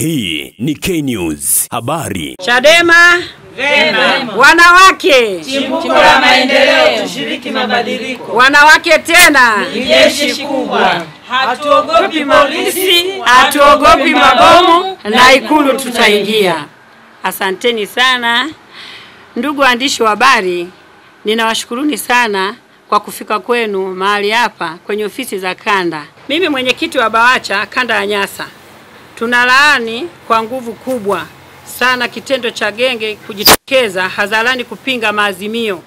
Hii ni K-News habari. Chadema Vema. Wanawake Chimbuko la maendeleo, tushiriki mabadiliko. Wanawake tena Ni jeshi kubwa. Hatuogopi polisi, hatuogopi mabomu, na Ikulu tutaingia. Asanteni sana ndugu waandishi wa habari, ninawashukuruni sana kwa kufika kwenu mahali hapa kwenye ofisi za kanda. Mimi mwenyekiti wa BAWACHA kanda ya Nyasa, tunalaani kwa nguvu kubwa sana kitendo cha genge kujitokeza hadharani kupinga maazimio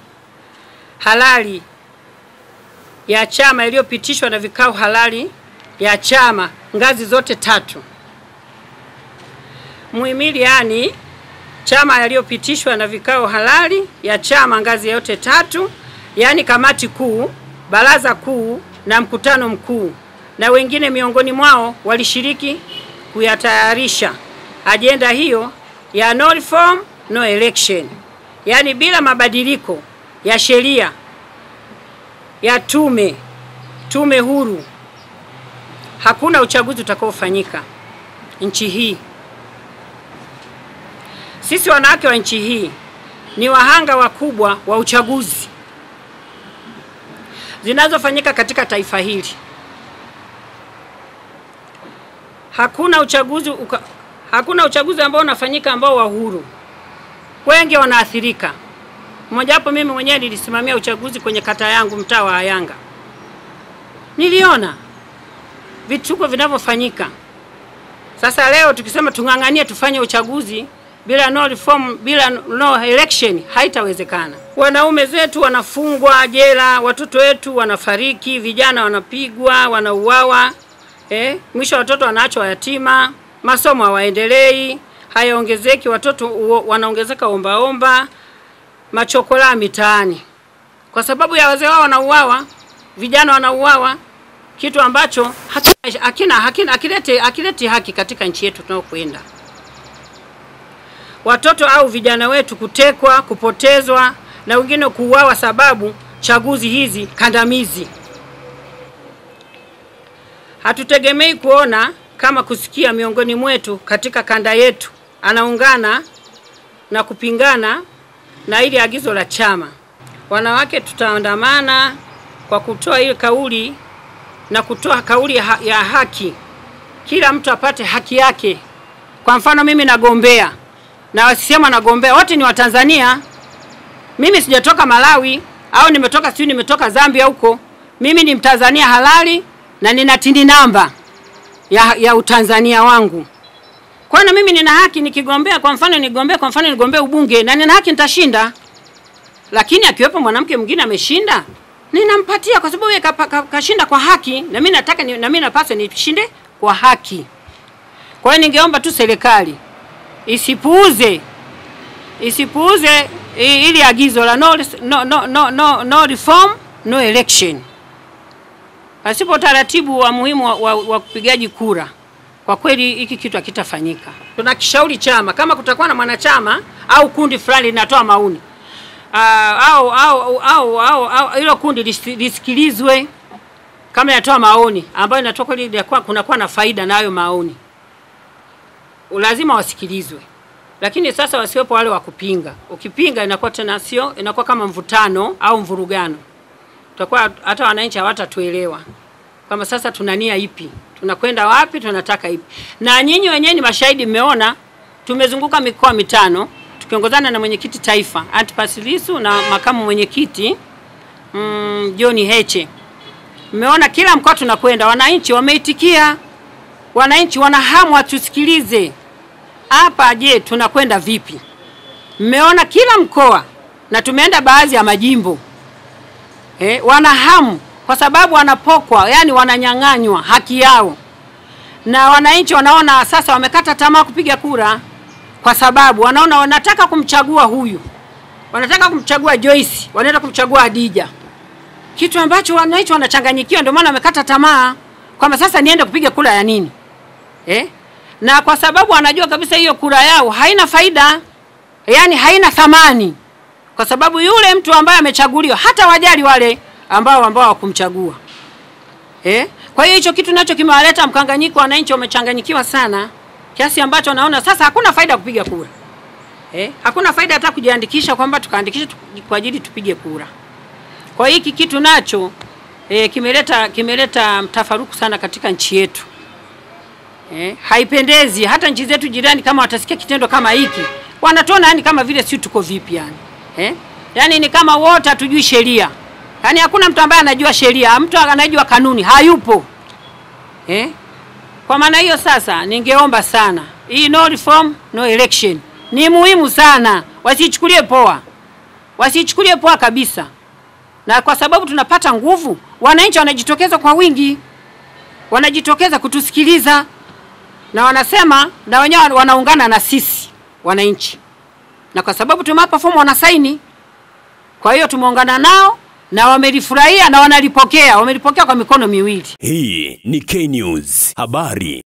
halali ya chama iliyopitishwa na vikao halali ya chama ngazi zote tatu. Muhimili yani chama yaliyopitishwa na vikao halali ya chama ngazi yote tatu, yani kamati kuu, baraza kuu na mkutano mkuu, na wengine miongoni mwao walishiriki kuyatayarisha ajenda hiyo ya no reform no election, yani bila mabadiliko ya sheria ya tume huru hakuna uchaguzi utakaofanyika nchi hii. Sisi wanawake wa nchi hii ni wahanga wakubwa wa uchaguzi zinazofanyika katika taifa hili. Hakuna uchaguzi ambao unafanyika ambao wa huru. Wengi wanaathirika. Mmoja wapo mimi mwenyewe nilisimamia uchaguzi kwenye kata yangu mtaa wa Yanga. Niliona vituko vinavyofanyika. Sasa leo tukisema tungangania tufanye uchaguzi bila no reform, bila no election, haitawezekana. Wanaume zetu wanafungwa jela, watoto wetu wanafariki, vijana wanapigwa, wanauawa. Mwisho watoto wanaachwa yatima, masomo hawaendelei, hayaongezeki, watoto wanaongezeka omba, machokola mitaani. Kwa sababu ya wazee wao wanauawa, vijana wanauawa, kitu ambacho hakileti haki katika nchi yetu tunayokwenda. Watoto au vijana wetu kutekwa, kupotezwa na wengine kuuawa sababu chaguzi hizi kandamizi. Hatutegemei kuona kama kusikia miongoni mwetu katika kanda yetu anaungana na kupingana na ile agizo la chama. Wanawake tutaandamana kwa kutoa ile kauli na kutoa kauli ya haki. Kila mtu apate haki yake. Kwa mfano mimi nagombea na wasisema nagombea, wote ni Watanzania. Mimi sijatoka Malawi au nimetoka Zambia huko. Mimi ni Mtanzania halali na nina tini namba ya Utanzania wangu. Kwa hiyo mimi nina haki nikigombea, kwa mfano nigombea ubunge, na nina haki nitashinda. Lakini akiwepo mwanamke mwingine ameshinda, ninampatia kwa sababu yeye kashinda kwa haki, na mimi nataka na mimi napaswa nishinde kwa haki. Kwa hiyo ningeomba tu serikali isipuuze ili agizo la no reform no election. Pasipo taratibu wa muhimu wa kupigaji kura, kwa kweli hiki kitu hakitafanyika. Tunakishauri chama kama kutakuwa na mwanachama au kundi fulani linatoa maoni, hilo kundi lisikilizwe. Kama linatoa maoni ambayo inatoka ili kunakuwa na faida na hayo maoni, lazima wasikilizwe. Lakini sasa wasiwepo wale wa kupinga. Ukipinga inakuwa tena sio, inakuwa kama mvutano au mvurugano. Tutakuwa hata wananchi hawatatuelewa kama sasa tuna nia ipi, tunakwenda wapi, tunataka ipi. Na nyinyi wenyewe ni mashahidi, mmeona tumezunguka mikoa 5 tukiongozana na mwenyekiti taifa Antipas Lissu na makamu mwenyekiti John Heche. Mmeona kila mkoa tunakwenda, wananchi wameitikia, wananchi wana hamu watusikilize. Hapa je, tunakwenda vipi? Mmeona kila mkoa, na tumeenda baadhi ya majimbo. Wana hamu kwa sababu wanapokwa, yani wananyang'anywa haki yao. Na wananchi wanaona sasa wamekata tamaa kupiga kura kwa sababu wanaona wanataka kumchagua huyu. Wanataka kumchagua Joyce, wanaenda kumchagua Hadija. Kitu ambacho wananchi wanachanganyikiwa, ndio maana wamekata tamaa kwamba sasa niende kupiga kura ya nini? Na kwa sababu wanajua kabisa hiyo kura yao haina faida, yani haina thamani. Kwa sababu yule mtu ambaye amechaguliwa hata wajali wale ambao wakumchagua. Kwa hiyo hicho kitu nacho kimewaleta mkanganyiko, wananchi wamechanganyikiwa sana. kiasi ambacho naona sasa hakuna faida kupiga kura. Hakuna faida hata kujiandikisha kwamba tukaandikisha kwa ajili tupige kura. Kwa hiki kitu nacho kimeleta mtafaruku sana katika nchi yetu. Haipendezi. Hata nchi zetu jirani kama watasikia kitendo kama hiki, wanatuona yani kama vile sisi tuko vipi yani. Yani ni kama wote hatujui sheria. Yani hakuna mtu ambaye anajua sheria, mtu anajua kanuni, hayupo. Kwa maana hiyo sasa ningeomba sana, hii no reform no election ni muhimu sana, wasichukulie poa. Wasichukulie poa kabisa. Na kwa sababu tunapata nguvu, wananchi wanajitokeza kwa wingi. Wanajitokeza kutusikiliza na wanasema na wenyewe wanaungana na sisi wananchi. Na kwa sababu tumewapa fomu wanasaini. Kwa hiyo tumeungana nao na wamelifurahia na wanalipokea kwa mikono miwili. Hii ni K News habari.